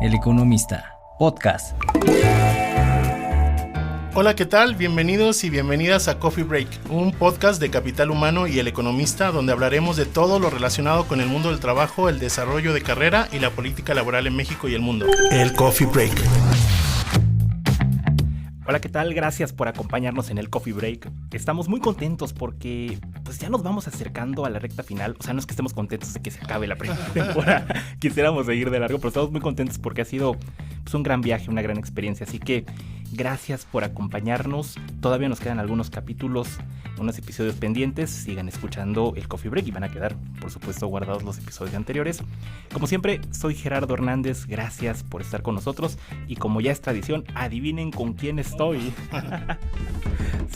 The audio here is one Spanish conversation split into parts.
El Economista, podcast. Hola, ¿qué tal? Bienvenidos y bienvenidas a Coffee Break, un podcast de Capital Humano y El Economista, donde hablaremos de todo lo relacionado con el mundo del trabajo, el desarrollo de carrera y la política laboral en México y el mundo. El Coffee Break. Hola, ¿qué tal? Gracias por acompañarnos en el Coffee Break. Estamos muy contentos porque pues ya nos vamos acercando a la recta final. O sea, no es que estemos contentos de que se acabe la primera temporada. Quisiéramos seguir de largo, pero estamos muy contentos porque ha sido pues, un gran viaje, una gran experiencia. Así que gracias por acompañarnos. Todavía nos quedan algunos capítulos, unos episodios pendientes. Sigan escuchando el Coffee Break y van a quedar, por supuesto, guardados los episodios anteriores. Como siempre, soy Gerardo Hernández. Gracias por estar con nosotros. Y como ya es tradición, adivinen con quién estoy.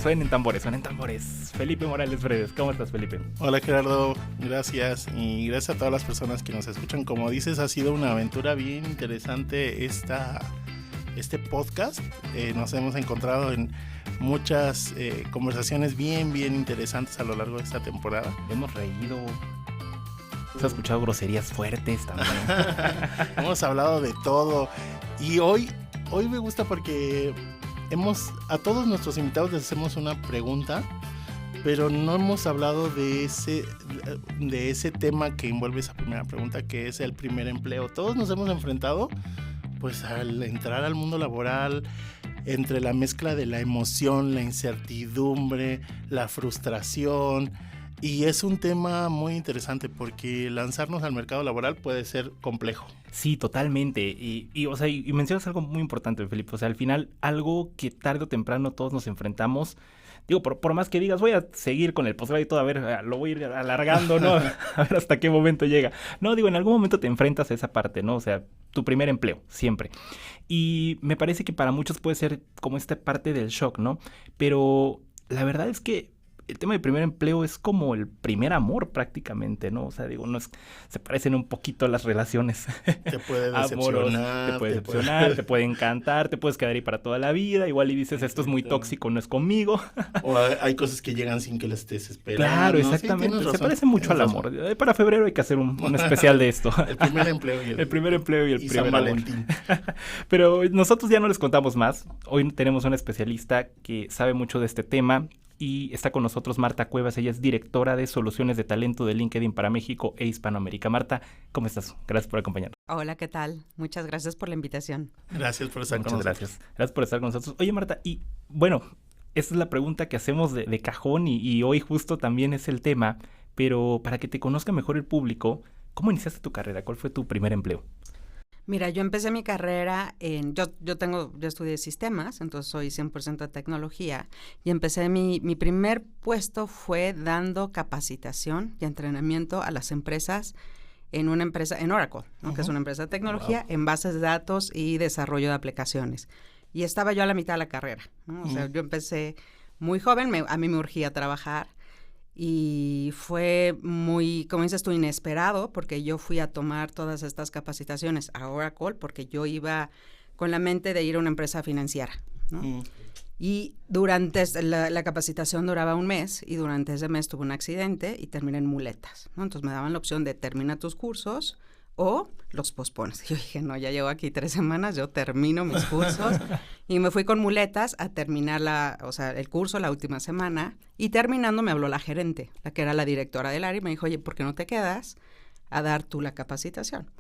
Suenen tambores. Felipe Morales Fredes. ¿Cómo estás, Felipe? Hola, Gerardo. Gracias. Y gracias a todas las personas que nos escuchan. Como dices, ha sido una aventura bien interesante este podcast. Nos hemos encontrado en muchas conversaciones bien interesantes a lo largo de esta temporada. Hemos reído. Hemos escuchado groserías fuertes también. Hemos hablado de todo. Y hoy me gusta porque a todos nuestros invitados les hacemos una pregunta, pero no hemos hablado de ese tema que envuelve esa primera pregunta, que es el primer empleo. Todos nos hemos enfrentado pues al entrar al mundo laboral, entre la mezcla de la emoción, la incertidumbre, la frustración, y es un tema muy interesante porque lanzarnos al mercado laboral puede ser complejo. Sí, totalmente. Y mencionas algo muy importante, Felipe. O sea, al final, algo que tarde o temprano todos nos enfrentamos. Digo, por más que digas, voy a seguir con el posgrado y todo, a ver, lo voy a ir alargando, ¿no? A ver hasta qué momento llega. No, digo, en algún momento te enfrentas a esa parte, ¿no? O sea, tu primer empleo, siempre. Y me parece que para muchos puede ser como esta parte del shock, ¿no? Pero la verdad es que el tema de primer empleo es como el primer amor prácticamente, ¿no? O sea, digo, se parecen un poquito las relaciones. Te puede decepcionar. Te puede encantar, te puedes quedar ahí para toda la vida. Igual y dices, esto es muy tóxico, no es conmigo. O hay cosas que llegan sin que las estés esperando. Claro, exactamente. Sí, se parece mucho al amor. Para febrero hay que hacer un especial de esto. El primer empleo y el primer empleo y el primer San Valentín. Pero nosotros ya no les contamos más. Hoy tenemos una especialista que sabe mucho de este tema. Y está con nosotros Marta Cuevas. Ella es directora de Soluciones de Talento de LinkedIn para México e Hispanoamérica. Marta, ¿cómo estás? Gracias por acompañarnos. Hola, ¿qué tal? Muchas gracias por la invitación. Gracias por estar con nosotros. Gracias por estar con nosotros. Oye, Marta, y bueno, esa es la pregunta que hacemos de cajón y hoy justo también es el tema, pero para que te conozca mejor el público, ¿cómo iniciaste tu carrera? ¿Cuál fue tu primer empleo? Mira, yo empecé mi carrera yo estudié sistemas, entonces soy 100% de tecnología, y empecé mi primer puesto fue dando capacitación y entrenamiento a las empresas en una empresa, en Oracle, ¿no? Uh-huh. Que es una empresa de tecnología, en bases de datos y desarrollo de aplicaciones. Y estaba yo a la mitad de la carrera, ¿no? O sea, yo empecé muy joven, a mí me urgía trabajar. Y fue muy, como dices tú, inesperado, porque yo fui a tomar todas estas capacitaciones a Oracle porque yo iba con la mente de ir a una empresa financiera, ¿no? Y durante la capacitación duraba un mes, y durante ese mes tuve un accidente y terminé en muletas, ¿no? Entonces me daban la opción de termina tus cursos o los pospones. Yo dije, no, ya llevo aquí 3 semanas, yo termino mis cursos. Y me fui con muletas a terminar el curso la última semana. Y terminando me habló la gerente, la que era la directora del área, y me dijo, oye, ¿por qué no te quedas a dar tú la capacitación?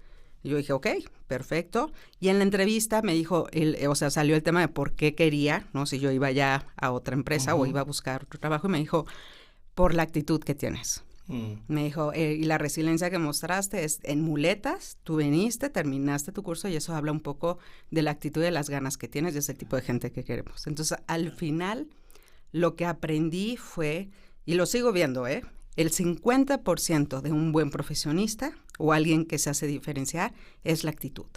Y yo dije, ok, perfecto. Y en la entrevista me dijo, salió el tema de por qué quería, ¿no? Si yo iba ya a otra empresa o iba a buscar otro trabajo. Y me dijo, por la actitud que tienes. Me dijo, y la resiliencia que mostraste es en muletas, tú viniste, terminaste tu curso, y eso habla un poco de la actitud y de las ganas que tienes, de ese tipo de gente que queremos. Entonces, al final, lo que aprendí fue, y lo sigo viendo, el 50% de un buen profesionista o alguien que se hace diferenciar es la actitud.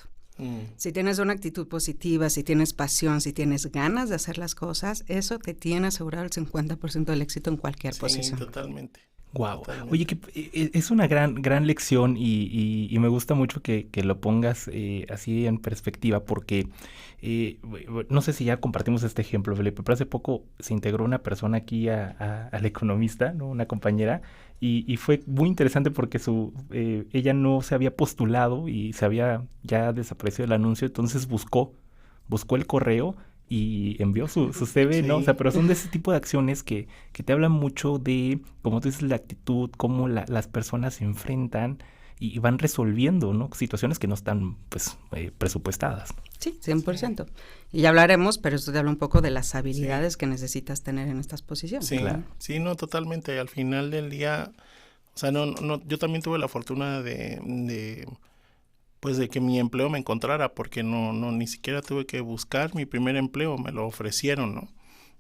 Si tienes una actitud positiva, si tienes pasión, si tienes ganas de hacer las cosas, eso te tiene asegurado el 50% del éxito en cualquier posición. Sí, totalmente. Wow. Totalmente. Oye, que es una gran lección y me gusta mucho que lo pongas así en perspectiva porque no sé si ya compartimos este ejemplo, Felipe, pero hace poco se integró una persona aquí al Economista, ¿no? Una compañera, y fue muy interesante porque ella no se había postulado y se había ya desaparecido el anuncio, entonces buscó el correo y envió su CV, ¿no? O sea, Sí. pero son de ese tipo de acciones que te hablan mucho de, como tú dices, la actitud, cómo las personas se enfrentan y van resolviendo, ¿no? Situaciones que no están, pues, presupuestadas. Sí, 100%. Y ya hablaremos, pero esto te habla un poco de las habilidades que necesitas tener en estas posiciones. Sí, Claro. sí, no, totalmente. Al final del día, o sea, yo también tuve la fortuna pues de que mi empleo me encontrara, porque ni siquiera tuve que buscar mi primer empleo, me lo ofrecieron, ¿no?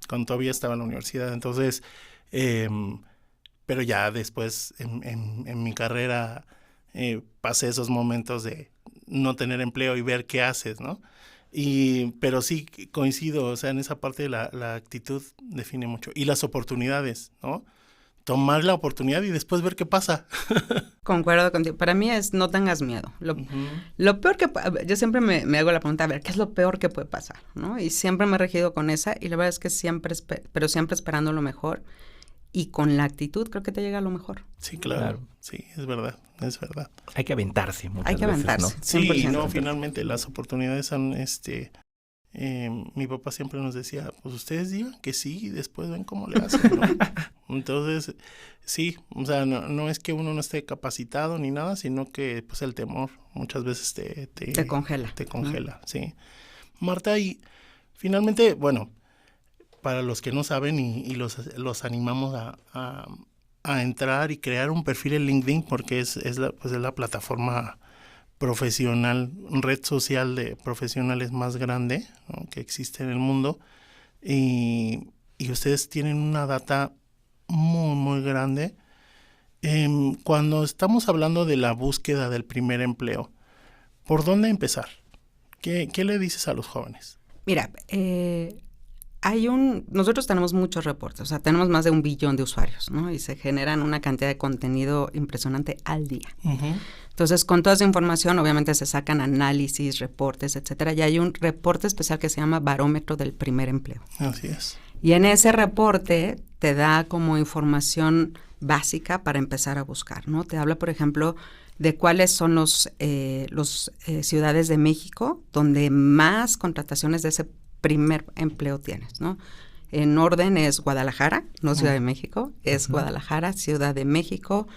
Cuando todavía estaba en la universidad. Entonces, pero ya después en mi carrera pasé esos momentos de no tener empleo y ver qué haces, ¿no? Pero sí coincido, o sea, en esa parte la actitud define mucho. Y las oportunidades, ¿no? Tomar la oportunidad y después ver qué pasa. Concuerdo contigo. Para mí es no tengas miedo. Lo peor yo siempre me hago la pregunta, a ver, ¿qué es lo peor que puede pasar? ¿No? Y siempre me he regido con esa y la verdad es que siempre esperando lo mejor y con la actitud creo que te llega a lo mejor. Sí, claro. Sí, es verdad. Hay que aventarse muchas Hay que veces, aventarse. ¿no? Sí, 100%. no, finalmente las oportunidades son, mi papá siempre nos decía, pues ustedes digan que sí y después ven cómo le hacen, ¿no? Entonces, sí, o sea, no es que uno no esté capacitado ni nada, sino que pues el temor muchas veces Te congela. Te congela, sí. Marta, y finalmente, bueno, para los que no saben y los animamos a entrar y crear un perfil en LinkedIn porque es la plataforma profesional, red social de profesionales más grande, ¿no?, que existe en el mundo, y ustedes tienen una data muy, muy grande. Cuando estamos hablando de la búsqueda del primer empleo, ¿por dónde empezar? ¿Qué le dices a los jóvenes? Mira, nosotros tenemos muchos reportes, o sea, tenemos más de 1 billón de usuarios, ¿no? Y se generan una cantidad de contenido impresionante al día. Uh-huh. Entonces, con toda esa información, obviamente se sacan análisis, reportes, etcétera. Y hay un reporte especial que se llama Barómetro del Primer Empleo. Así es. Y en ese reporte te da como información básica para empezar a buscar, ¿no? Te habla, por ejemplo, de cuáles son los ciudades de México donde más contrataciones de ese primer empleo tienes, ¿no? En orden es Guadalajara, no Ciudad de México, es Guadalajara, Ciudad de México,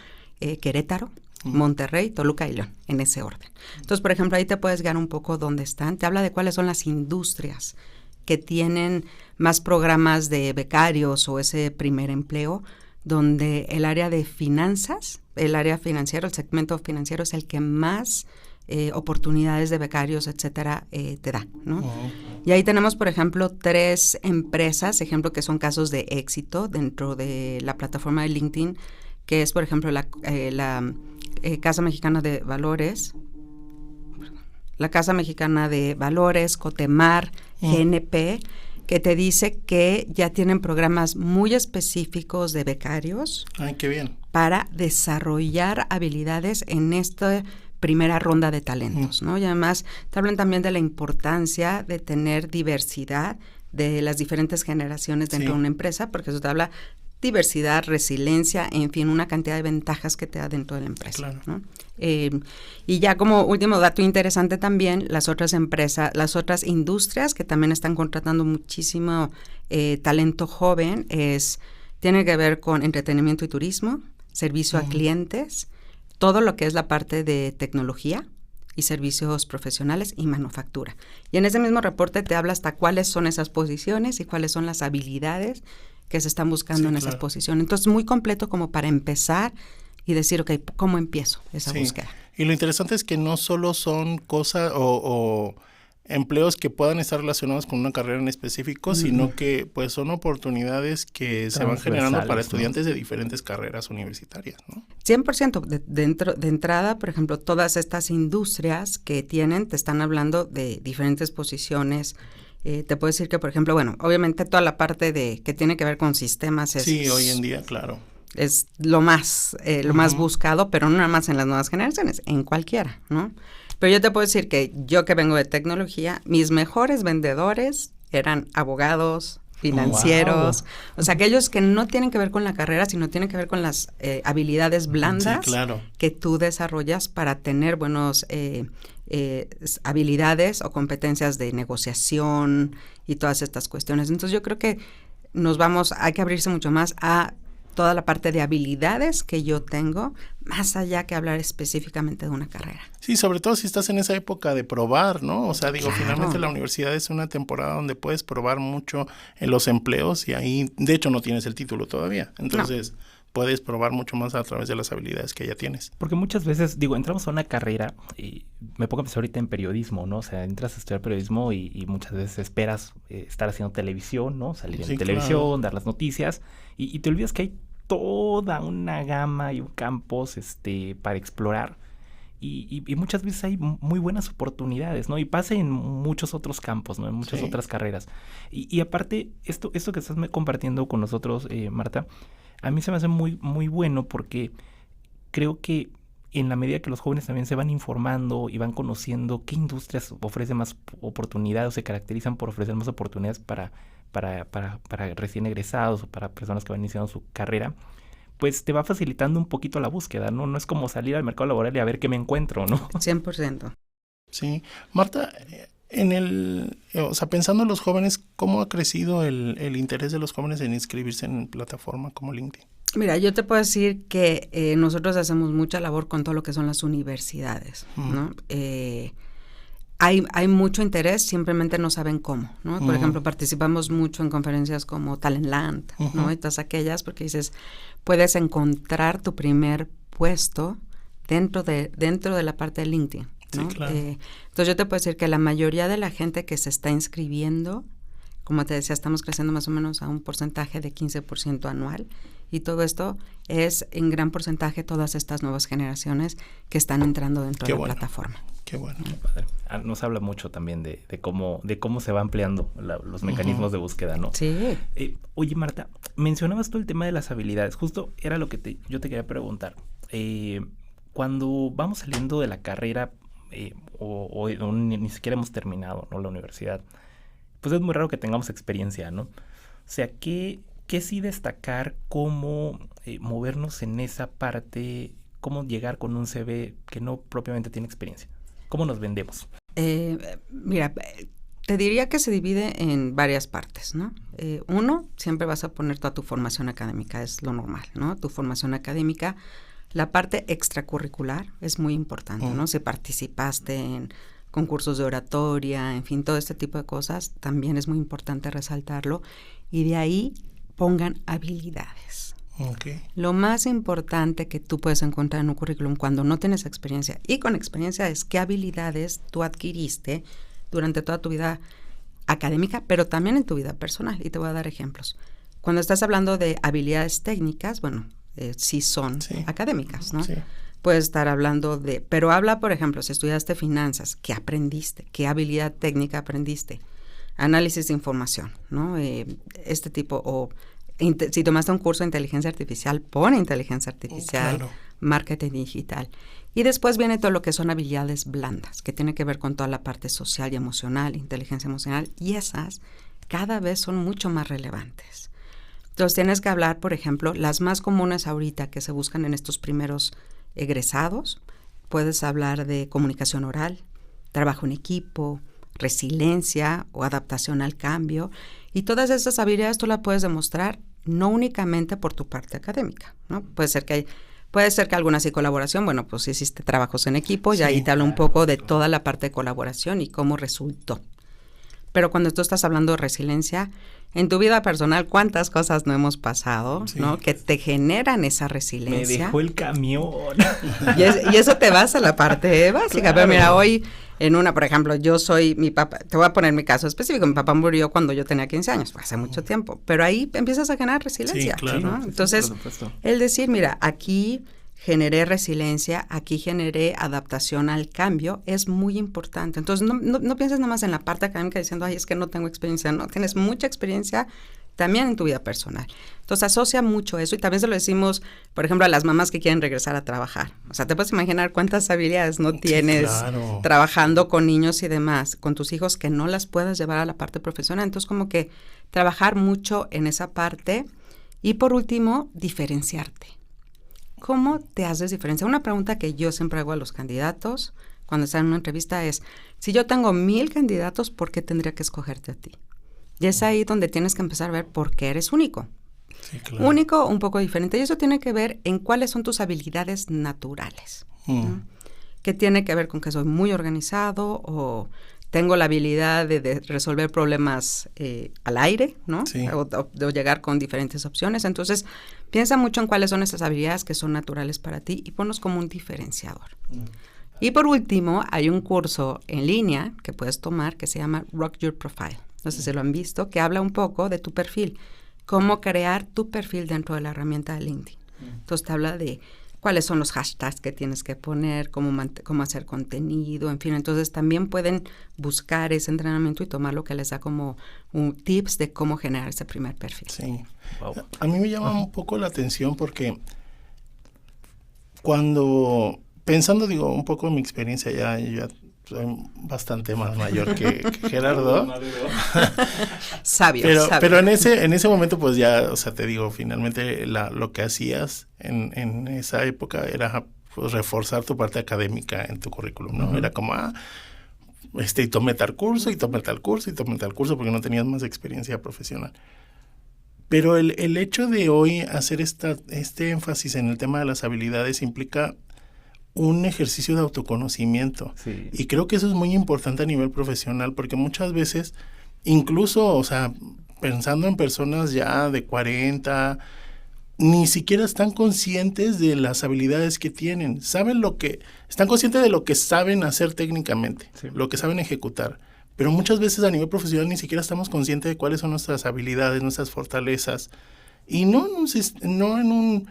Querétaro, Monterrey, Toluca y León, en ese orden. Entonces, por ejemplo, ahí te puedes guiar un poco dónde están. Te habla de cuáles son las industrias que tienen más programas de becarios o ese primer empleo, donde el área de finanzas, el área financiero, el segmento financiero es el que más oportunidades de becarios, etcétera, te da, ¿no? Uh-huh. Y ahí tenemos, por ejemplo, 3 empresas, ejemplo, que son casos de éxito dentro de la plataforma de LinkedIn, que es, por ejemplo, la Casa Mexicana de Valores, Cotemar, GNP, que te dice que ya tienen programas muy específicos de becarios. Ay, qué bien. Para desarrollar habilidades en esta primera ronda de talentos, ¿no? Y además te hablan también de la importancia de tener diversidad de las diferentes generaciones dentro de una empresa, porque eso te habla diversidad, resiliencia, en fin, una cantidad de ventajas que te da dentro de la empresa, Claro. ¿no? Y ya como último dato interesante también, las otras industrias que también están contratando muchísimo talento joven, tiene que ver con entretenimiento y turismo, servicio a clientes, todo lo que es la parte de tecnología y servicios profesionales y manufactura. Y en ese mismo reporte te habla hasta cuáles son esas posiciones y cuáles son las habilidades que se están buscando en esas posiciones. Entonces, muy completo como para empezar y decir, ok, ¿cómo empiezo esa búsqueda? Y lo interesante es que no solo son cosas o empleos que puedan estar relacionados con una carrera en específico, sino que pues son oportunidades que se van generando para estudiantes de diferentes carreras universitarias, ¿no? 100%. De entrada, por ejemplo, todas estas industrias que te están hablando de diferentes posiciones. Te puedo decir que, por ejemplo, bueno, obviamente toda la parte que tiene que ver con sistemas Sí, hoy en día, claro. es lo más buscado, pero no nada más en las nuevas generaciones, en cualquiera, ¿no? Pero yo te puedo decir que yo que vengo de tecnología, mis mejores vendedores eran abogados, financieros, o sea, aquellos que no tienen que ver con la carrera, sino tienen que ver con las habilidades blandas que tú desarrollas para tener buenos habilidades o competencias de negociación y todas estas cuestiones. Entonces yo creo que hay que abrirse mucho más a toda la parte de habilidades que yo tengo, más allá que hablar específicamente de una carrera. Sí, sobre todo si estás en esa época de probar, ¿no? O sea, Claro. Finalmente la universidad es una temporada donde puedes probar mucho en los empleos y ahí, de hecho, no tienes el título todavía. Entonces, puedes probar mucho más a través de las habilidades que ya tienes. Porque muchas veces, entramos a una carrera y me pongo a pensar ahorita en periodismo, ¿no? O sea, entras a estudiar periodismo y muchas veces esperas estar haciendo televisión, ¿no? Salir en televisión, dar las noticias y te olvidas que hay toda una gama y un campos para explorar y muchas veces hay muy buenas oportunidades, ¿no? Y pasa en muchos otros campos, ¿no? En muchas otras carreras. Y aparte, esto que estás compartiendo con nosotros, Marta, a mí se me hace muy, muy bueno porque creo que en la medida que los jóvenes también se van informando y van conociendo qué industrias ofrecen más oportunidades o se caracterizan por ofrecer más oportunidades para recién egresados o para personas que van iniciando su carrera, pues te va facilitando un poquito la búsqueda, ¿no? No es como salir al mercado laboral y a ver qué me encuentro, ¿no? 100%. Sí. Marta, pensando en los jóvenes, ¿cómo ha crecido el interés de los jóvenes en inscribirse en plataforma como LinkedIn? Mira, yo te puedo decir que nosotros hacemos mucha labor con todo lo que son las universidades, ¿no? Hay mucho interés, simplemente no saben cómo, ¿no? Por ejemplo, participamos mucho en conferencias como Talentland, ¿no? Y todas aquellas, porque dices, puedes encontrar tu primer puesto dentro de la parte de LinkedIn, ¿no? Sí, claro. Entonces yo te puedo decir que la mayoría de la gente que se está inscribiendo, como te decía, estamos creciendo más o menos a un porcentaje de 15% anual, y todo esto es en gran porcentaje todas estas nuevas generaciones que están entrando dentro de la plataforma. Qué bueno. Nos habla mucho también de cómo se va ampliando los mecanismos de búsqueda, ¿no? Sí. Oye, Marta, mencionabas tú el tema de las habilidades. Justo era lo que yo te quería preguntar. Cuando vamos saliendo de la carrera o ni siquiera hemos terminado, ¿no? La universidad, pues es muy raro que tengamos experiencia, ¿no? O sea, ¿qué sí destacar? ¿Cómo movernos en esa parte? ¿Cómo llegar con un CV que no propiamente tiene experiencia? ¿Cómo nos vendemos? Mira, te diría que se divide en varias partes, ¿no? Uno, siempre vas a poner toda tu formación académica, es lo normal, ¿no? Tu formación académica. La parte extracurricular es muy importante, ¿no? Si participaste en concursos de oratoria, en fin, todo este tipo de cosas, también es muy importante resaltarlo. Y de ahí pongan habilidades. Okay. Lo más importante que tú puedes encontrar en un currículum cuando no tienes experiencia y con experiencia es qué habilidades tú adquiriste durante toda tu vida académica, pero también en tu vida personal. Y te voy a dar ejemplos. Cuando estás hablando de habilidades técnicas, bueno, sí son académicas, ¿no? Sí. Puedes estar hablando pero habla, por ejemplo, si estudiaste finanzas, ¿qué aprendiste? ¿Qué habilidad técnica aprendiste? Análisis de información, ¿no? Este tipo, o si tomaste un curso de inteligencia artificial, pon inteligencia artificial, claro. Marketing digital. Y después viene todo lo que son habilidades blandas, que tiene que ver con toda la parte social y emocional, inteligencia emocional, y esas cada vez son mucho más relevantes. Entonces tienes que hablar, por ejemplo, las más comunes ahorita que se buscan en estos primeros egresados, puedes hablar de comunicación oral, trabajo en equipo, resiliencia o adaptación al cambio, y todas esas habilidades tú las puedes demostrar no únicamente por tu parte académica, ¿no? Puede ser que alguna sí colaboración, bueno, pues hiciste trabajos en equipo y ahí te hablo un poco de toda la parte de colaboración y cómo resultó. Pero cuando tú estás hablando de resiliencia, en tu vida personal, ¿cuántas cosas no hemos pasado, ¿no? Que te generan esa resiliencia. Me dejó el camión. Y eso te vas a la parte básica. Claro. Pero mira, hoy por ejemplo, mi papá, te voy a poner mi caso específico, mi papá murió cuando yo tenía 15 años, hace mucho tiempo, pero ahí empiezas a generar resiliencia, sí, claro, ¿no? Entonces, el decir, mira, aquí generé resiliencia, aquí generé adaptación al cambio, es muy importante. Entonces, no pienses nada más en la parte académica diciendo, ay, es que no tengo experiencia. No, tienes mucha experiencia también en tu vida personal. Entonces asocia mucho eso y también se lo decimos, por ejemplo, a las mamás que quieren regresar a trabajar. O sea, te puedes imaginar cuántas habilidades no tienes claro. trabajando con niños y demás, con tus hijos que no las puedas llevar a la parte profesional. Entonces como que trabajar mucho en esa parte y por último, diferenciarte. ¿Cómo te haces diferencia? Una pregunta que yo siempre hago a los candidatos cuando están en una entrevista es, si yo tengo 1000 candidatos, ¿por qué tendría que escogerte a ti? Y es ahí donde tienes que empezar a ver por qué eres único. Sí, claro. Único, un poco diferente. Y eso tiene que ver en cuáles son tus habilidades naturales. ¿No? Que tiene que ver con que soy muy organizado o tengo la habilidad de resolver problemas al aire, ¿no? Sí. O llegar con diferentes opciones. Entonces, piensa mucho en cuáles son esas habilidades que son naturales para ti y ponlos como un diferenciador. Y por último, hay un curso en línea que puedes tomar que se llama Rock Your Profile. No sé si lo han visto, que habla un poco de tu perfil. Cómo crear tu perfil dentro de la herramienta de LinkedIn. Entonces, te habla de cuáles son los hashtags que tienes que poner, cómo hacer contenido, en fin. Entonces, también pueden buscar ese entrenamiento y tomar lo que les da como tips de cómo generar ese primer perfil. Sí. Wow. A mí me llama un poco la atención porque cuando, pensando, digo, un poco en mi experiencia, ya soy bastante más mayor que Gerardo. Sabio. Pero en ese momento, pues ya, o sea, te digo, finalmente lo que hacías en esa época era pues, reforzar tu parte académica en tu currículum, ¿no? Era como, y tomé tal curso, y tomé tal curso, y tomé tal curso, porque no tenías más experiencia profesional. Pero el hecho de hoy hacer este énfasis en el tema de las habilidades implica un ejercicio de autoconocimiento. Sí. Y creo que eso es muy importante a nivel profesional, porque muchas veces, incluso, o sea, pensando en personas ya de 40, ni siquiera están conscientes de las habilidades que tienen. Están conscientes de lo que saben hacer técnicamente, sí, lo que saben ejecutar. Pero muchas veces a nivel profesional ni siquiera estamos conscientes de cuáles son nuestras habilidades, nuestras fortalezas. Y no en un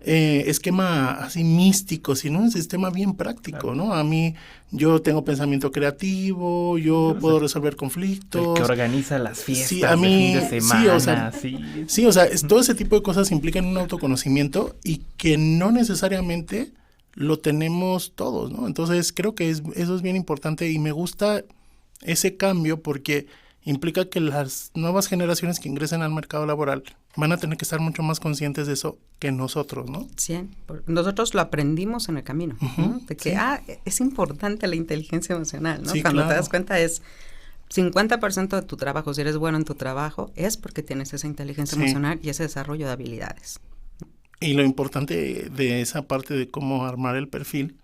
esquema así místico, sino un sistema bien práctico, claro. ¿No? A mí, yo tengo pensamiento creativo, yo puedo resolver conflictos. El que organiza las fiestas, sí, a mí, de fin de semana. Sí, o sea, todo ese tipo de cosas implican un autoconocimiento y que no necesariamente lo tenemos todos, ¿no? Entonces, creo que eso es bien importante y me gusta ese cambio porque implica que las nuevas generaciones que ingresen al mercado laboral van a tener que estar mucho más conscientes de eso que nosotros, ¿no? Sí, nosotros lo aprendimos en el camino, ¿no? De que, es importante la inteligencia emocional, ¿no? Sí, Cuando claro. te das cuenta es 50% de tu trabajo, si eres bueno en tu trabajo, es porque tienes esa inteligencia emocional y ese desarrollo de habilidades. Y lo importante de esa parte de cómo armar el perfil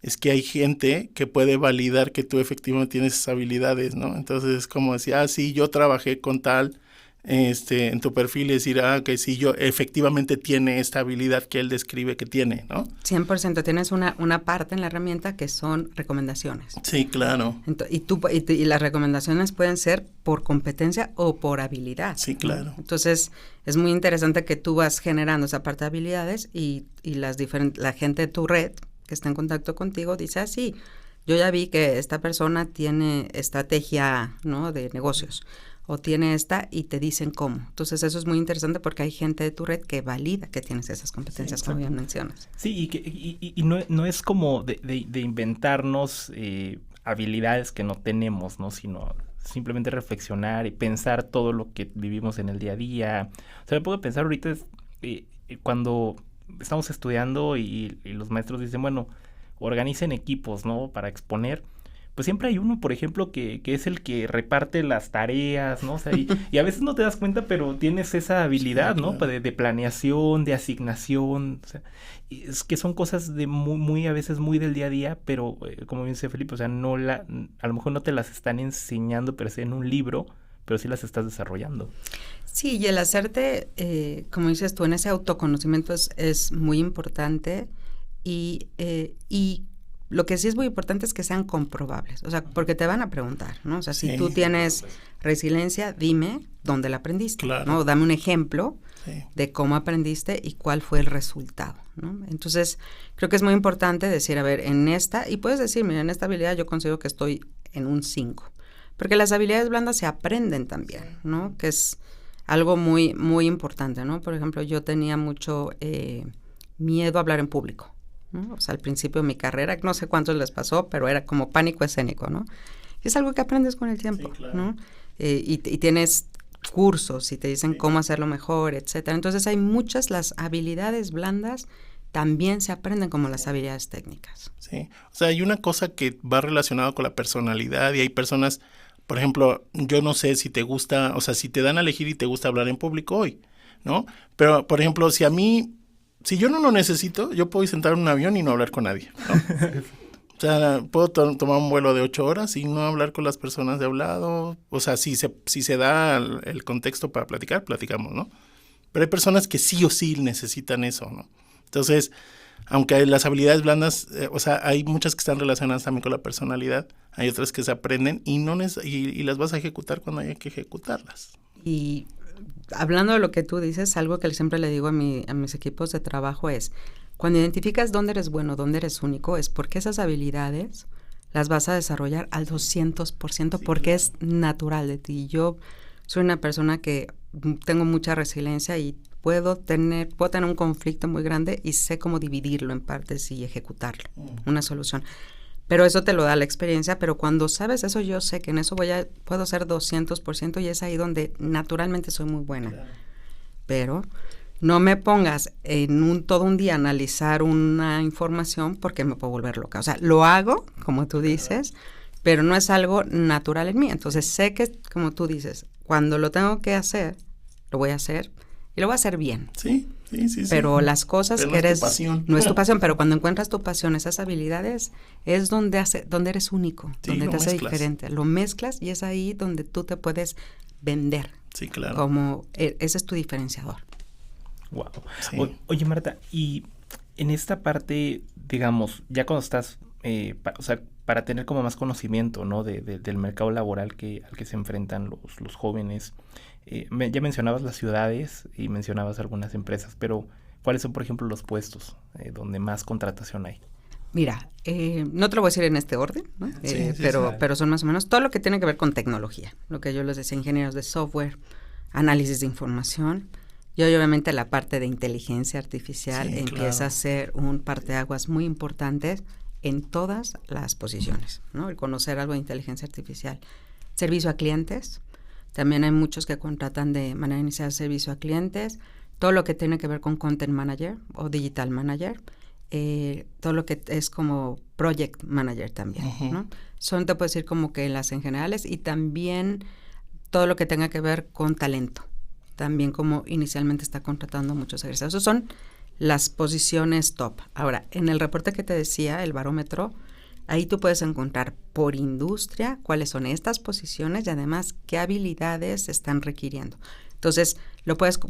es que hay gente que puede validar que tú efectivamente tienes esas habilidades, ¿no? Entonces es como decir, sí, yo trabajé con tal, en tu perfil, y decir, que sí, yo efectivamente tiene esta habilidad que él describe que tiene, ¿no? 100%, tienes una parte en la herramienta que son recomendaciones. Sí, claro. Y las recomendaciones pueden ser por competencia o por habilidad. Sí, claro. ¿No? Entonces, es muy interesante que tú vas generando esa parte de habilidades y la gente de tu red que está en contacto contigo dice, sí, yo ya vi que esta persona tiene estrategia, ¿no?, de negocios o tiene esta y te dicen cómo. Entonces eso es muy interesante porque hay gente de tu red que valida que tienes esas competencias, como bien mencionas. Sí, y no es como de inventarnos habilidades que no tenemos, ¿no? Sino simplemente reflexionar y pensar todo lo que vivimos en el día a día. O sea, me puedo pensar ahorita cuando estamos estudiando y los maestros dicen, bueno, organicen equipos, ¿no?, para exponer. Pues siempre hay uno, por ejemplo, que es el que reparte las tareas, ¿no? O sea, y a veces no te das cuenta, pero tienes esa habilidad, sí, ¿no? Claro. De planeación, de asignación, o sea, es que son cosas de muy a veces muy del día a día, pero como dice Felipe, o sea, a lo mejor no te las están enseñando per se en un libro, pero sí las estás desarrollando. Sí, y el hacerte, como dices tú, en ese autoconocimiento es muy importante y lo que sí es muy importante es que sean comprobables, o sea, porque te van a preguntar, ¿no? O sea, si tú tienes resiliencia, dime dónde la aprendiste, claro, ¿no? Dame un ejemplo de cómo aprendiste y cuál fue el resultado, ¿no? Entonces, creo que es muy importante decir, a ver, en esta, y puedes decir, mira, en esta habilidad yo considero que estoy en un 5, porque las habilidades blandas se aprenden también, ¿no? Que es algo muy, muy importante, ¿no? Por ejemplo, yo tenía mucho miedo a hablar en público, ¿no? O sea, al principio de mi carrera, no sé cuántos les pasó, pero era como pánico escénico, ¿no? Es algo que aprendes con el tiempo, Sí, claro. ¿no? Y tienes cursos y te dicen cómo hacerlo mejor, etcétera. Entonces hay las habilidades blandas también se aprenden como las habilidades técnicas. Sí, o sea, hay una cosa que va relacionada con la personalidad y hay personas, por ejemplo, yo no sé si te gusta, o sea, si te dan a elegir y te gusta hablar en público hoy, ¿no? Pero, por ejemplo, si yo no lo necesito, yo puedo ir sentar en un avión y no hablar con nadie, ¿no? O sea, puedo tomar un vuelo de 8 horas y no hablar con las personas de hablado. O sea, si se da el contexto para platicar, platicamos, ¿no? Pero hay personas que sí o sí necesitan eso, ¿no? Entonces, aunque las habilidades blandas, o sea, hay muchas que están relacionadas también con la personalidad, hay otras que se aprenden y las vas a ejecutar cuando haya que ejecutarlas. Y hablando de lo que tú dices, algo que siempre le digo a mis equipos de trabajo es, cuando identificas dónde eres bueno, dónde eres único, es porque esas habilidades las vas a desarrollar al 200% porque es natural de ti. Yo soy una persona que tengo mucha resiliencia y puedo tener un conflicto muy grande y sé cómo dividirlo en partes y ejecutarlo, una solución. Pero eso te lo da la experiencia, pero cuando sabes eso, yo sé que en eso puedo ser 200% y es ahí donde naturalmente soy muy buena. Claro. Pero no me pongas todo un día a analizar una información porque me puedo volver loca. O sea, lo hago, como tú dices, pero no es algo natural en mí. Entonces sé que, como tú dices, cuando lo tengo que hacer, lo voy a hacer y lo voy a hacer bien. Sí. Pero las cosas pero que eres... No es tu pasión. No es tu pasión, pero cuando encuentras tu pasión, esas habilidades, es donde eres único, donde te hace diferente. Lo mezclas y es ahí donde tú te puedes vender. Sí, claro. Como ese es tu diferenciador. Wow. Sí. Oye, Marta, y en esta parte, digamos, ya cuando estás, para tener como más conocimiento, ¿no? Del mercado laboral al que se enfrentan los jóvenes, ya mencionabas las ciudades y mencionabas algunas empresas, pero ¿cuáles son, por ejemplo, los puestos donde más contratación hay? Mira, no te lo voy a decir en este orden, ¿no? Pero son más o menos todo lo que tiene que ver con tecnología, lo que yo les decía, ingenieros de software, análisis de información, y obviamente la parte de inteligencia artificial empieza a ser un parteaguas muy importante en todas las posiciones, ¿no? El conocer algo de inteligencia artificial. Servicio a clientes, también hay muchos que contratan de manera inicial servicio a clientes, todo lo que tiene que ver con content manager o digital manager, todo lo que es como project manager también, ¿no? Son, te puedo decir, como que las en generales, y también todo lo que tenga que ver con talento, también como inicialmente está contratando muchos egresados. Esas son las posiciones top. Ahora, en el reporte que te decía, el barómetro, ahí tú puedes encontrar por industria cuáles son estas posiciones y además qué habilidades se están requiriendo. Entonces,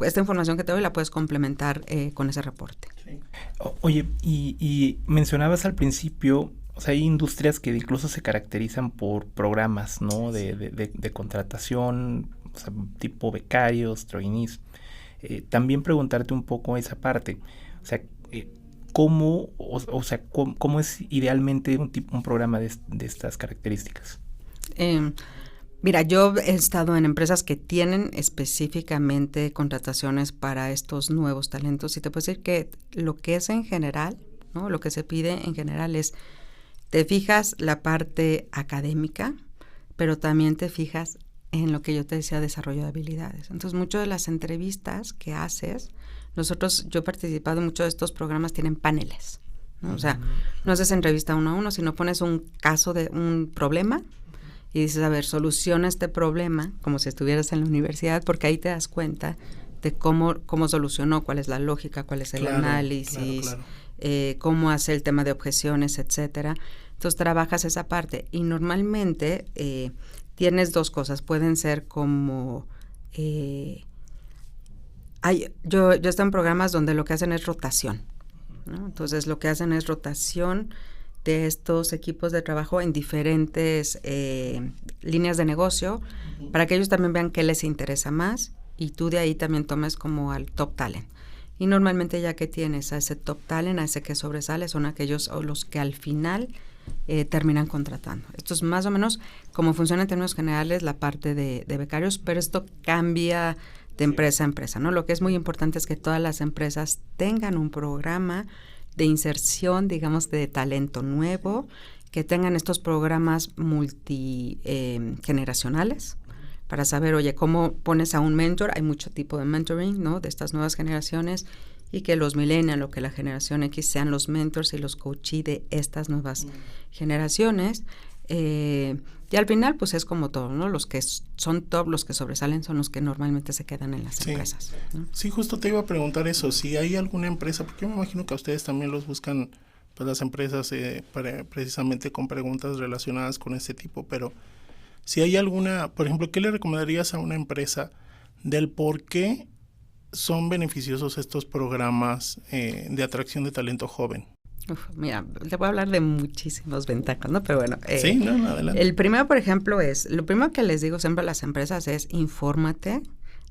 esta información que te doy la puedes complementar con ese reporte. Sí. Oye, y mencionabas al principio, o sea, hay industrias que incluso se caracterizan por programas, ¿no? De contratación, o sea, tipo becarios, trainees. También preguntarte un poco esa parte, o sea, ¿cómo es idealmente un programa de estas características? Mira, yo he estado en empresas que tienen específicamente contrataciones para estos nuevos talentos y te puedo decir que lo que es en general, ¿no? Lo que se pide en general es, te fijas la parte académica, pero también te fijas en lo que yo te decía, desarrollo de habilidades. Entonces, muchas de las entrevistas que haces, yo he participado en muchos de estos programas, tienen paneles, ¿no? O sea, no haces entrevista uno a uno, sino pones un caso de un problema y dices, a ver, soluciona este problema como si estuvieras en la universidad, porque ahí te das cuenta de cómo solucionó, cuál es la lógica, cuál es el análisis, cómo hace el tema de objeciones, etcétera. Entonces, trabajas esa parte y normalmente tienes dos cosas. Pueden ser como... yo he estado en programas donde lo que hacen es rotación, ¿no? Entonces, lo que hacen es rotación de estos equipos de trabajo en diferentes líneas de negocio para que ellos también vean qué les interesa más y tú de ahí también tomes como al top talent. Y normalmente ya que tienes a ese top talent, a ese que sobresale, son aquellos o los que al final terminan contratando. Esto es más o menos como funciona en términos generales la parte de becarios, pero esto cambia de empresa a empresa, ¿no? Lo que es muy importante es que todas las empresas tengan un programa de inserción, digamos, de talento nuevo, que tengan estos programas multigeneracionales, para saber, oye, cómo pones a un mentor. Hay mucho tipo de mentoring, ¿no?, de estas nuevas generaciones, y que los millennials o que la generación X sean los mentors y los coachees de estas nuevas generaciones. Y al final, pues es como todo, ¿no? Los que son top, los que sobresalen, son los que normalmente se quedan en las empresas, ¿no? Sí, justo te iba a preguntar eso, si hay alguna empresa, porque yo me imagino que a ustedes también los buscan, pues, las empresas precisamente con preguntas relacionadas con este tipo, pero si hay alguna, por ejemplo, ¿qué le recomendarías a una empresa del por qué son beneficiosos estos programas de atracción de talento joven? Mira, te voy a hablar de muchísimas ventajas, ¿no? Pero bueno. Sí, no, adelante. El primero, por ejemplo, lo primero que les digo siempre a las empresas es infórmate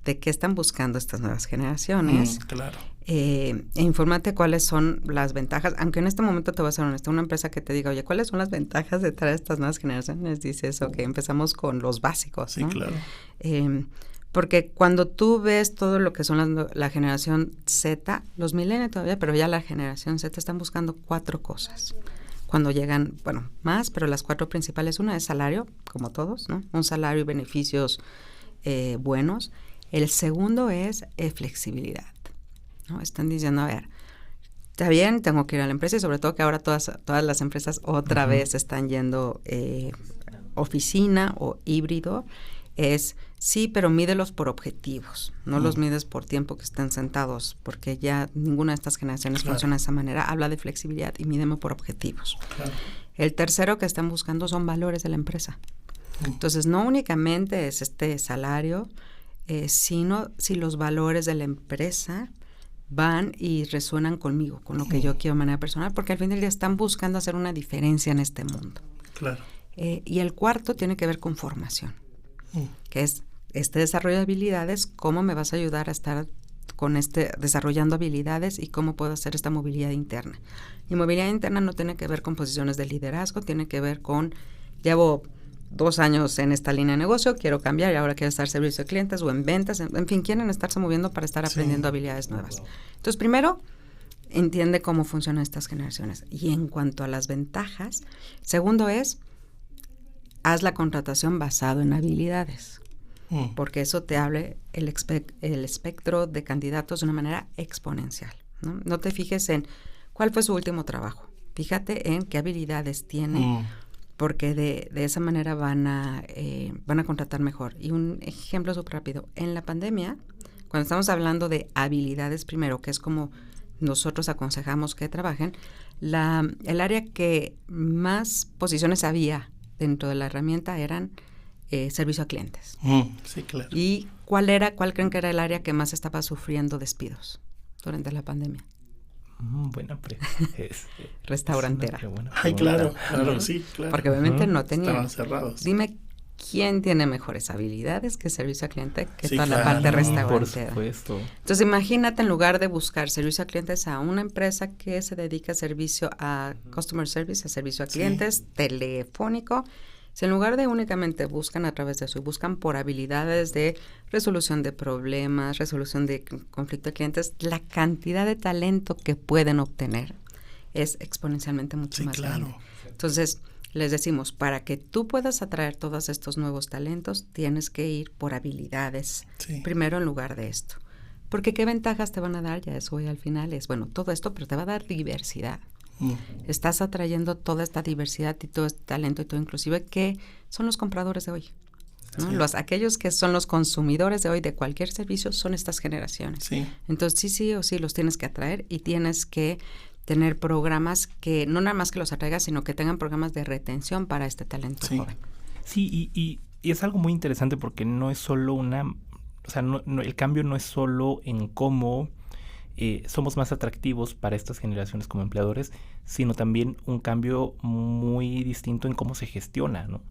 de qué están buscando estas nuevas generaciones. Claro. Infórmate cuáles son las ventajas, aunque en este momento te voy a ser honesta, una empresa que te diga, oye, ¿cuáles son las ventajas de traer estas nuevas generaciones? Dices, ok, empezamos con los básicos, ¿no? Sí, claro. Porque cuando tú ves todo lo que son la generación Z, los millennials todavía, pero ya la generación Z están buscando 4 cosas. Cuando llegan, bueno, más, pero las 4 principales, una es salario, como todos, ¿no? Un salario y beneficios buenos. El segundo es flexibilidad, ¿no? Están diciendo, a ver, está bien, tengo que ir a la empresa, y sobre todo que ahora todas las empresas otra vez están yendo oficina o híbrido. Es sí, pero mídelos por objetivos, no los mides por tiempo que estén sentados, porque ya ninguna de estas generaciones funciona de esa manera. Habla de flexibilidad y mídeme por objetivos. Claro. El tercero que están buscando son valores de la empresa. Entonces, no únicamente es este salario, sino si los valores de la empresa van y resuenan conmigo, con lo que yo quiero de manera personal, porque al fin del día están buscando hacer una diferencia en este mundo. Claro. Y el cuarto tiene que ver con formación, que es este desarrollo de habilidades. ¿Cómo me vas a ayudar a estar con desarrollando habilidades y cómo puedo hacer esta movilidad interna? Y movilidad interna no tiene que ver con posiciones de liderazgo, tiene que ver con, llevo 2 años en esta línea de negocio, quiero cambiar y ahora quiero estar en servicio de clientes o en ventas, en fin, quieren estarse moviendo para estar aprendiendo habilidades nuevas. Entonces, primero, entiende cómo funcionan estas generaciones. Y en cuanto a las ventajas, segundo es, haz la contratación basado en habilidades, porque eso te abre el espectro de candidatos de una manera exponencial, ¿no? No te fijes en cuál fue su último trabajo, fíjate en qué habilidades tiene, porque de esa manera van a contratar mejor. Y un ejemplo súper rápido, en la pandemia, cuando estamos hablando de habilidades primero, que es como nosotros aconsejamos que trabajen, el área que más posiciones había dentro de la herramienta eran servicio a clientes. Sí, claro. ¿Y cuál creen que era el área que más estaba sufriendo despidos durante la pandemia? Buena pregunta. Restaurantera. Ay, claro, sí, claro. Porque obviamente no tenían. Estaban cerrados. Dime, ¿quién tiene mejores habilidades que servicio al cliente que Sí, toda claro. la parte restaurantera? Por supuesto. Entonces, imagínate, en lugar de buscar servicio a clientes a una empresa que se dedica a servicio a customer service, a servicio a clientes, telefónico, si en lugar de únicamente buscan a través de eso y buscan por habilidades de resolución de problemas, resolución de conflicto de clientes, la cantidad de talento que pueden obtener es exponencialmente mucho más grande. Entonces, les decimos, para que tú puedas atraer todos estos nuevos talentos, tienes que ir por habilidades primero en lugar de esto. Porque ¿qué ventajas te van a dar? Ya eso hoy al final es, bueno, todo esto, pero te va a dar diversidad. Estás atrayendo toda esta diversidad y todo este talento y todo inclusive que son los compradores de hoy, ¿no? Aquellos que son los consumidores de hoy de cualquier servicio son estas generaciones. Entonces sí o sí los tienes que atraer y tienes que tener programas que no nada más que los atraigas, sino que tengan programas de retención para este talento joven. Sí, y es algo muy interesante porque no es solo el cambio no es solo en cómo somos más atractivos para estas generaciones como empleadores, sino también un cambio muy distinto en cómo se gestiona, ¿no?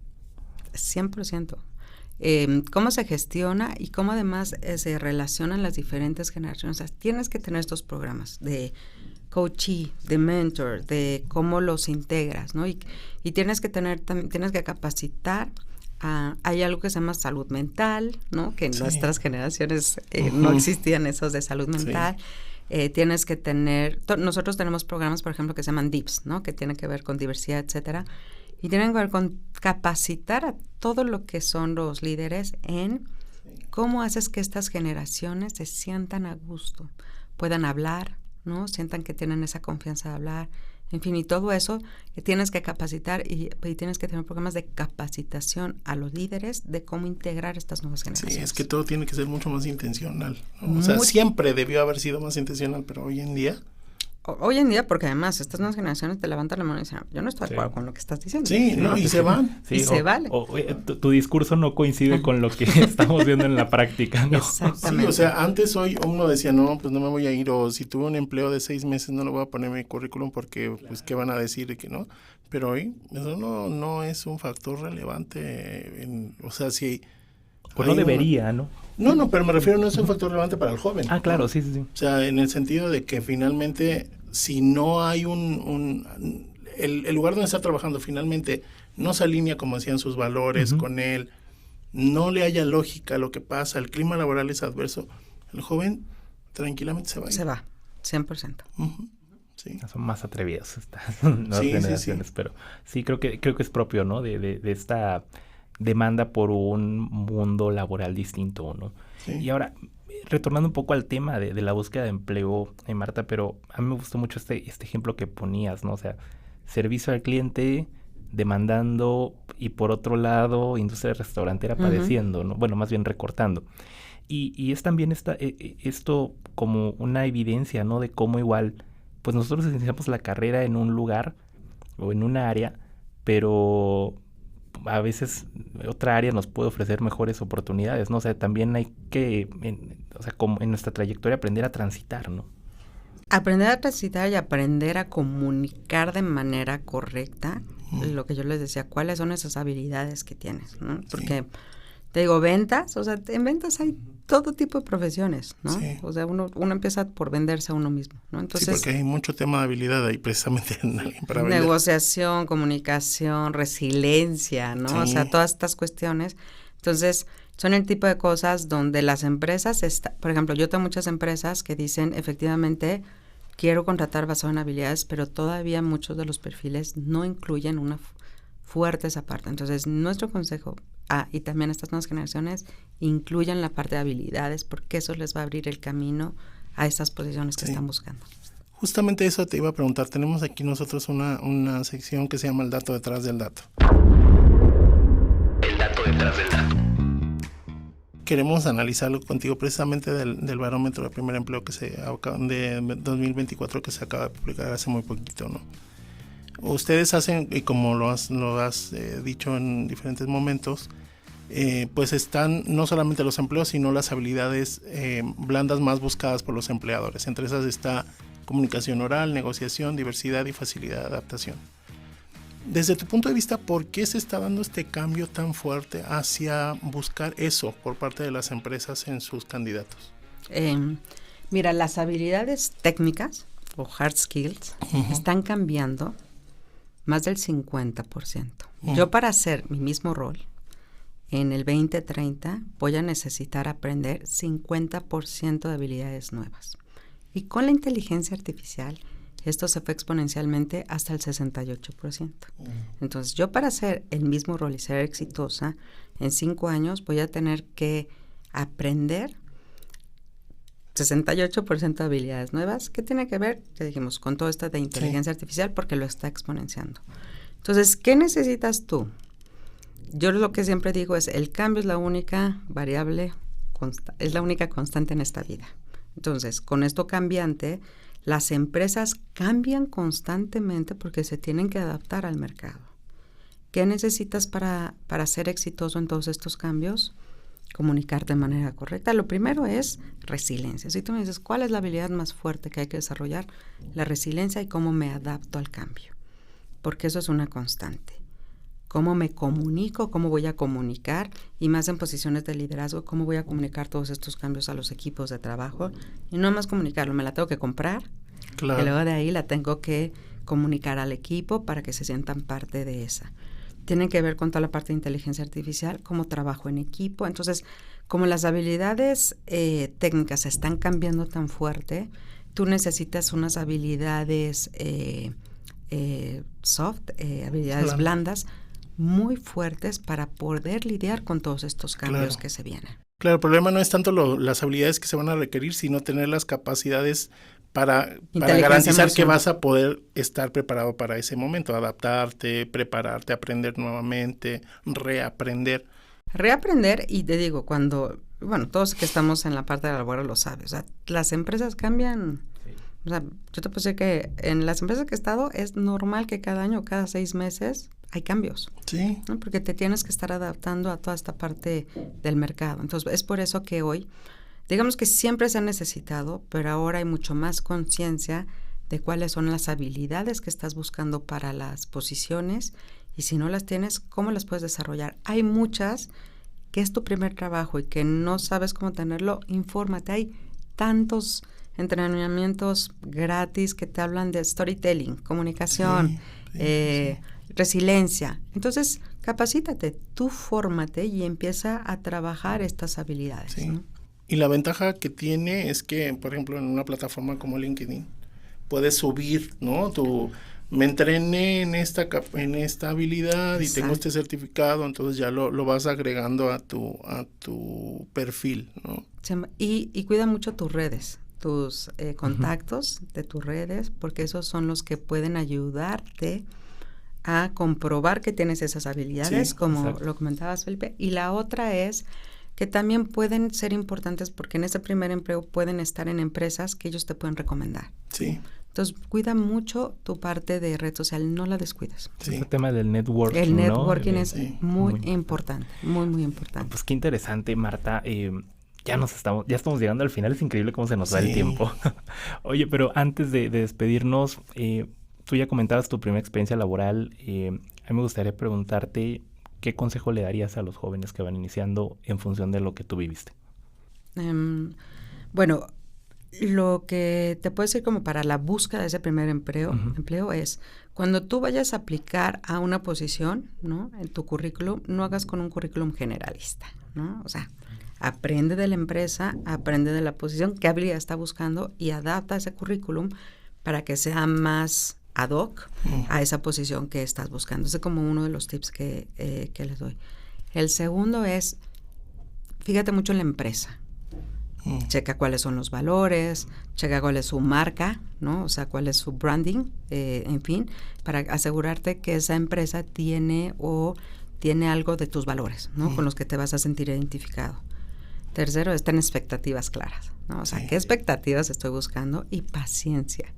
100%. Cómo se gestiona y cómo además se relacionan las diferentes generaciones. O sea, tienes que tener estos programas de coachee, de mentor, de cómo los integras, ¿no? Y tienes que capacitar hay algo que se llama salud mental, ¿no? Que en Sí. nuestras generaciones no existían esos de salud mental. Tienes que tener, nosotros tenemos programas, por ejemplo, que se llaman DIPS, ¿no? Que tienen que ver con diversidad, etcétera. Y tienen que ver con capacitar a todo lo que son los líderes en cómo haces que estas generaciones se sientan a gusto, puedan hablar, ¿no? Sientan que tienen esa confianza de hablar. En fin, y todo eso tienes que capacitar y tienes que tener programas de capacitación a los líderes de cómo integrar estas nuevas generaciones. Sí, es que todo tiene que ser mucho más intencional, ¿no? O sea, siempre debió haber sido más intencional, pero hoy en día... Hoy en día, porque además estas nuevas generaciones te levantan la mano y dicen, yo no estoy de acuerdo con lo que estás diciendo. Sí, no, y se van. Sí, y se vale. Tu discurso no coincide con lo que estamos viendo en la práctica, ¿no? Exactamente. Sí, o sea, antes hoy uno decía, no, pues no me voy a ir, o si tuve un empleo de 6 meses no lo voy a poner en mi currículum porque, pues, ¿qué van a decir y que no? Pero hoy eso no es un factor relevante, o sea, si... Pues no debería, ¿no? No, pero me refiero, no es un factor relevante para el joven. Ah, claro, ¿no? sí. O sea, en el sentido de que finalmente, si no hay el lugar donde está trabajando finalmente no se alinea, como decían, sus valores con él, no le haya lógica a lo que pasa, el clima laboral es adverso, el joven tranquilamente se va a ir. Se va, 100%. Sí. Son más atrevidos estas nuevas generaciones, sí. Pero sí, creo que es propio, ¿no? De esta demanda por un mundo laboral distinto, ¿no? Sí. Y ahora, retornando un poco al tema de la búsqueda de empleo, Marta, pero a mí me gustó mucho este ejemplo que ponías, ¿no? O sea, servicio al cliente, demandando, y por otro lado, industria restaurantera padeciendo, ¿no? Bueno, más bien recortando. Y es también esto como una evidencia, ¿no? De cómo igual, pues nosotros iniciamos la carrera en un lugar o en una área, pero a veces otra área nos puede ofrecer mejores oportunidades, ¿no? O sea, también hay que, como en nuestra trayectoria, aprender a transitar, ¿no? Aprender a transitar y aprender a comunicar de manera correcta, lo que yo les decía, cuáles son esas habilidades que tienes, ¿no? Porque, te digo, ventas, o sea, en ventas hay todo tipo de profesiones, ¿no? Sí. O sea, uno empieza por venderse a uno mismo, ¿no? Entonces, sí, porque hay mucho tema de habilidad ahí precisamente para vender. Negociación, comunicación, resiliencia, ¿no? Sí. O sea, todas estas cuestiones. Entonces, son el tipo de cosas donde las empresas, por ejemplo, yo tengo muchas empresas que dicen, efectivamente, quiero contratar basado en habilidades, pero todavía muchos de los perfiles no incluyen una fuerte esa parte. Entonces, nuestro consejo, y también estas nuevas generaciones, incluyan la parte de habilidades, porque eso les va a abrir el camino a estas posiciones que están buscando. Justamente eso te iba a preguntar. Tenemos aquí nosotros una sección que se llama el dato detrás del dato. El dato detrás del dato. Queremos analizarlo contigo precisamente del barómetro de primer empleo de 2024 que se acaba de publicar hace muy poquito, ¿no? Ustedes hacen, y como lo has dicho en diferentes momentos, pues están no solamente los empleos, sino las habilidades blandas más buscadas por los empleadores. Entre esas está comunicación oral, negociación, diversidad y facilidad de adaptación. Desde tu punto de vista, ¿por qué se está dando este cambio tan fuerte hacia buscar eso por parte de las empresas en sus candidatos? Mira, las habilidades técnicas o hard skills están cambiando más del 50%. Yo, para hacer mi mismo rol en el 2030 voy a necesitar aprender 50% de habilidades nuevas. Y con la inteligencia artificial esto se fue exponencialmente hasta el 68%. Entonces, yo, para hacer el mismo rol y ser exitosa, en 5 años voy a tener que aprender 68% de habilidades nuevas. ¿Qué tiene que ver? Ya dijimos, con todo esto de inteligencia artificial, porque lo está exponenciando. Entonces, ¿qué necesitas tú? Yo lo que siempre digo es, el cambio es la única variable, es la única constante en esta vida. Entonces, con esto cambiante, las empresas cambian constantemente porque se tienen que adaptar al mercado. ¿Qué necesitas para ser exitoso en todos estos cambios? Comunicar de manera correcta. Lo primero es resiliencia. Si tú me dices, ¿cuál es la habilidad más fuerte que hay que desarrollar? La resiliencia y cómo me adapto al cambio. Porque eso es una constante. Cómo me comunico, cómo voy a comunicar, y más en posiciones de liderazgo, cómo voy a comunicar todos estos cambios a los equipos de trabajo. Y no más comunicarlo, me la tengo que comprar, y luego de ahí la tengo que comunicar al equipo para que se sientan parte de esa. tienen que ver con toda la parte de inteligencia artificial, cómo trabajo en equipo. Entonces, como las habilidades técnicas están cambiando tan fuerte, tú necesitas unas habilidades soft, habilidades blandas, muy fuertes para poder lidiar con todos estos cambios que se vienen. Claro, el problema no es tanto las habilidades que se van a requerir, sino tener las capacidades para garantizar que vas a poder estar preparado para ese momento, adaptarte, prepararte, aprender nuevamente, reaprender. Reaprender, y te digo, todos que estamos en la parte de la labor lo saben, o sea, las empresas cambian. Sí. O sea, yo te puedo decir que en las empresas que he estado es normal que cada año, cada 6 meses hay cambios. Sí. ¿No? Porque te tienes que estar adaptando a toda esta parte del mercado. Entonces, es por eso que hoy, digamos que siempre se ha necesitado, pero ahora hay mucho más conciencia de cuáles son las habilidades que estás buscando para las posiciones, y si no las tienes, ¿cómo las puedes desarrollar? Hay muchas que es tu primer trabajo y que no sabes cómo tenerlo, infórmate. Hay tantos entrenamientos gratis que te hablan de storytelling, comunicación, resiliencia. Entonces, capacítate, tú fórmate y empieza a trabajar estas habilidades. Sí. ¿No? Y la ventaja que tiene es que, por ejemplo, en una plataforma como LinkedIn, puedes subir, ¿no? Me entrené en esta habilidad. Exacto. Y tengo este certificado, entonces ya lo vas agregando a tu perfil, ¿no? Y cuida mucho tus redes, tus contactos de tus redes, porque esos son los que pueden ayudarte a comprobar que tienes esas habilidades, como lo comentabas, Felipe. Y la otra es que también pueden ser importantes porque en ese primer empleo pueden estar en empresas que ellos te pueden recomendar. Sí. Entonces, cuida mucho tu parte de red social, no la descuides. Sí. Ese tema del networking, El networking es muy importante, muy importante. Pues qué interesante, Marta. Ya estamos llegando al final, es increíble cómo se nos va el tiempo. Oye, pero antes de despedirnos, tú ya comentabas tu primera experiencia laboral. A mí me gustaría preguntarte, ¿qué consejo le darías a los jóvenes que van iniciando en función de lo que tú viviste? Bueno, lo que te puedo decir como para la búsqueda de ese primer empleo es, cuando tú vayas a aplicar a una posición, ¿no? En tu currículum, no hagas con un currículum generalista, ¿no? O sea, aprende de la empresa, aprende de la posición, qué habilidad está buscando y adapta ese currículum para que sea más ad hoc a esa posición que estás buscando. Ese es como uno de los tips que les doy. El segundo es, fíjate mucho en la empresa. Checa cuáles son los valores, checa cuál es su marca, ¿no? O sea, cuál es su branding, en fin, para asegurarte que esa empresa tiene algo de tus valores, ¿no? Con los que te vas a sentir identificado. Tercero, ten expectativas claras, ¿no? O sea, ¿qué expectativas estoy buscando? Y paciencia.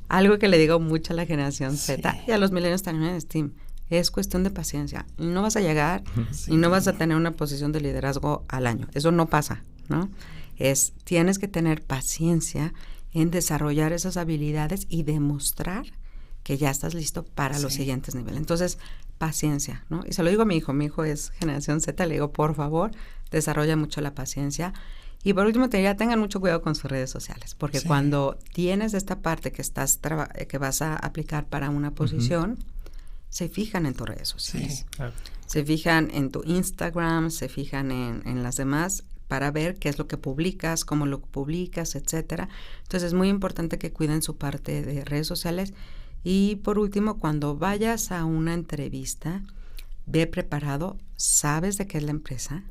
Algo que le digo mucho a la generación Z y a los millennials también en Steam, es cuestión de paciencia. No vas a llegar y no vas a tener una posición de liderazgo al año. Eso no pasa, ¿no? Tienes que tener paciencia en desarrollar esas habilidades y demostrar que ya estás listo para los siguientes niveles. Entonces, paciencia, ¿no? Y se lo digo a mi hijo es generación Z, le digo, por favor, desarrolla mucho la paciencia. Y por último, te diría, tengan mucho cuidado con sus redes sociales, porque cuando tienes esta parte que vas a aplicar para una posición, se fijan en tus redes sociales. Se fijan en tu Instagram, se fijan en las demás, para ver qué es lo que publicas, cómo lo publicas, etcétera. Entonces, es muy importante que cuiden su parte de redes sociales. Y por último, cuando vayas a una entrevista, ve preparado, sabes de qué es la empresa,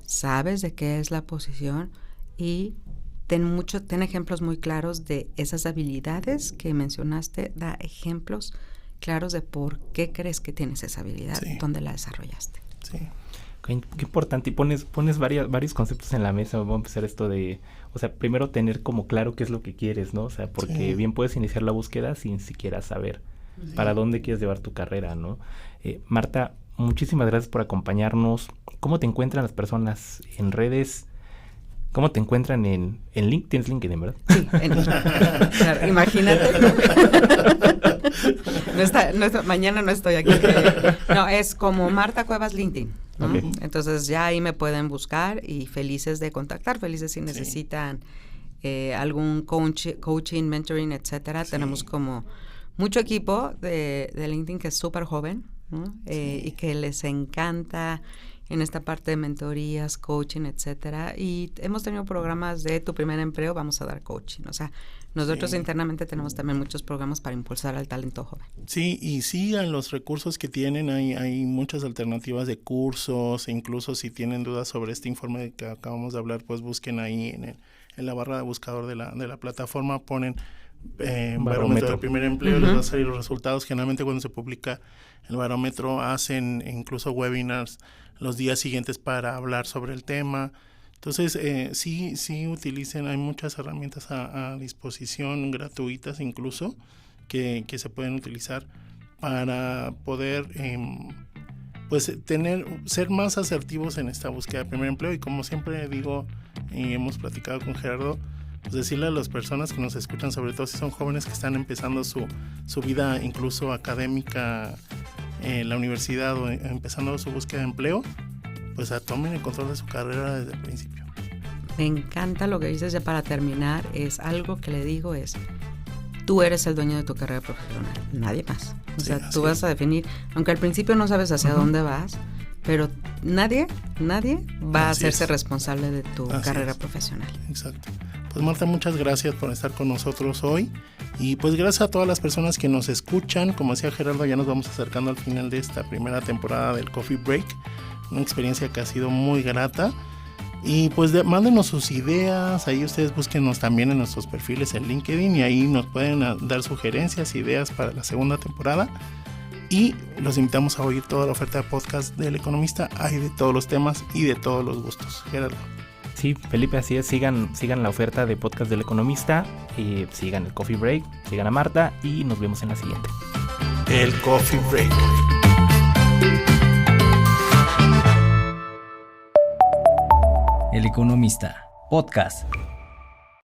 sabes de qué es la posición y ten ejemplos muy claros de esas habilidades que mencionaste, da ejemplos claros de por qué crees que tienes esa habilidad, dónde la desarrollaste. Sí. Qué importante, y pones varios conceptos en la mesa. Vamos a empezar esto de, o sea, primero tener como claro qué es lo que quieres, ¿no? O sea, porque bien puedes iniciar la búsqueda sin siquiera saber para dónde quieres llevar tu carrera, ¿no? Marta, muchísimas gracias por acompañarnos. ¿Cómo te encuentran las personas en redes? ¿Cómo te encuentran en LinkedIn? ¿Tienes LinkedIn, verdad? Sí, claro, imagínate. Mañana no estoy aquí. No, es como Marta Cuevas LinkedIn, ¿no? Okay. Entonces ya ahí me pueden buscar y felices de contactar, felices si necesitan algún coaching, mentoring, etcétera. Tenemos como mucho equipo de LinkedIn que es súper joven, ¿no? Y que les encanta en esta parte de mentorías, coaching, etcétera. Y hemos tenido programas de tu primer empleo, vamos a dar coaching. O sea, nosotros internamente tenemos también muchos programas para impulsar al talento joven. Sí, y sigan los recursos que tienen. Hay muchas alternativas de cursos, e incluso si tienen dudas sobre este informe que acabamos de hablar, pues busquen ahí en la barra de buscador de la plataforma, ponen barómetro de primer empleo, les va a salir los resultados. Generalmente cuando se publica el barómetro hacen incluso webinars los días siguientes para hablar sobre el tema. Entonces sí utilicen, hay muchas herramientas a disposición, gratuitas incluso, que se pueden utilizar para poder pues ser más asertivos en esta búsqueda de primer empleo. Y como siempre digo, y hemos platicado con Gerardo, pues decirle a las personas que nos escuchan, sobre todo si son jóvenes que están empezando su vida incluso académica en la universidad o empezando su búsqueda de empleo, pues tomen el control de su carrera desde el principio. Me encanta lo que dices. Ya para terminar, es algo que le digo es, tú eres el dueño de tu carrera profesional, nadie más. O sea, tú vas a definir, aunque al principio no sabes hacia dónde vas, pero nadie va a hacerse responsable de tu carrera profesional. Exacto. Pues Marta, muchas gracias por estar con nosotros hoy. Y pues gracias a todas las personas que nos escuchan. Como decía Gerardo, ya nos vamos acercando al final de esta primera temporada del Coffee Break. Una experiencia que ha sido muy grata. Y pues mándenos sus ideas. Ahí ustedes búsquenos también en nuestros perfiles en LinkedIn. Y ahí nos pueden dar sugerencias, ideas para la segunda temporada. Y los invitamos a oír toda la oferta de podcast del Economista. Hay de todos los temas y de todos los gustos. Gerardo. Sí, Felipe, así es. Sigan la oferta de podcast del Economista, sigan el Coffee Break, sigan a Marta y nos vemos en la siguiente. El Coffee Break. El Economista, podcast.